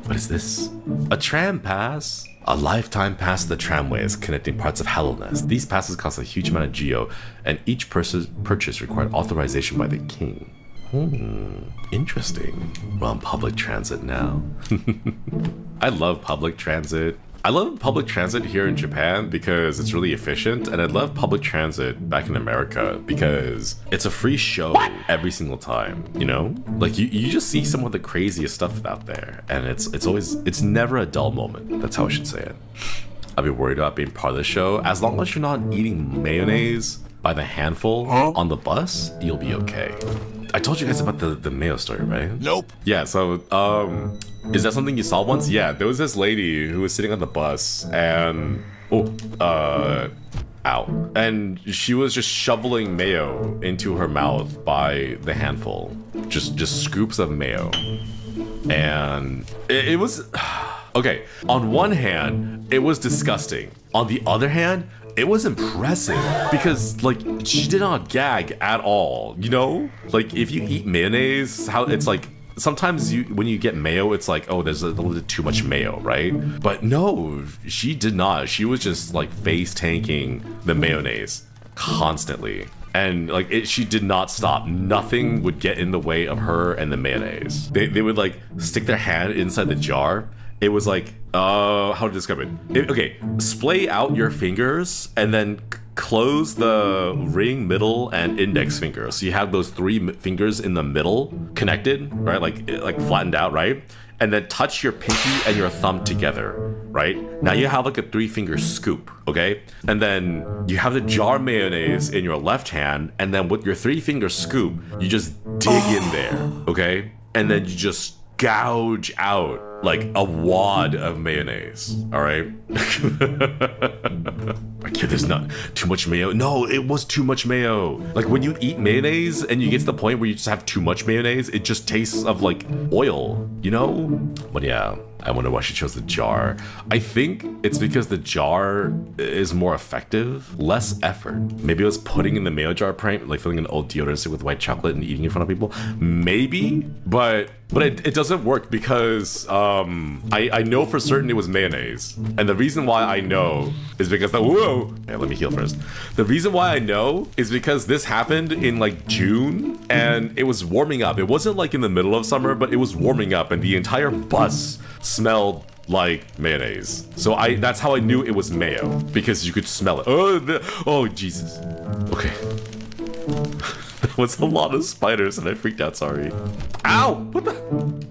What is this? A tram pass? A lifetime pass to the tramways connecting parts of Hallownest. These passes cost a huge amount of geo, and each purchase required authorization by the king. Interesting. We're on public transit now. I love public transit. I love public transit here in Japan because it's really efficient, and I love public transit back in America because it's a free show every single time, you know? Like you just see some of the craziest stuff out there, and it's never a dull moment. That's how I should say it. I'll be worried about being part of the show. As long as you're not eating mayonnaise by the handful on the bus, you'll be okay. I told you guys about the mayo story, right? Nope. Yeah, so, is that something you saw once? Yeah, there was this lady who was sitting on the bus and, ow. And she was just shoveling mayo into her mouth by the handful. Just scoops of mayo. And it was, okay, on one hand, it was disgusting. On the other hand, it was impressive because, like, she did not gag at all, you know? Like, if you eat mayonnaise, how it's like, sometimes when you get mayo, it's like, oh, there's a little bit too much mayo, right? But no, she did not. She was just, like, face tanking the mayonnaise constantly. And, like, she did not stop. Nothing would get in the way of her and the mayonnaise. They would, like, stick their hand inside the jar. It was like, how to describe it? Okay, splay out your fingers and then close the ring, middle, and index finger. So you have those three fingers in the middle connected, right? Like flattened out, right? And then touch your pinky and your thumb together, right? Now you have like a 3-finger scoop, okay? And then you have the jar mayonnaise in your left hand, and then with your 3-finger scoop, you just dig in there, okay? And then you just gouge out like a wad of mayonnaise, all right? Like, there's not too much mayo. No, it was too much mayo. Like, when you eat mayonnaise and you get to the point where you just have too much mayonnaise, it just tastes of like oil, you know? But yeah, I wonder why she chose the jar. I think it's because the jar is more effective, less effort. Maybe it was putting in the mayo jar prank, like filling an old deodorant stick with white chocolate and eating in front of people. Maybe, but it doesn't work because I know for certain it was mayonnaise. And the reason why I know is because yeah, let me heal first. The reason why I know is because this happened in like June and it was warming up. It wasn't like in the middle of summer, but it was warming up and the entire bus smelled like mayonnaise. So that's how I knew it was mayo, because you could smell it. Oh Jesus. Okay. That was a lot of spiders and I freaked out, sorry. Ow! What the?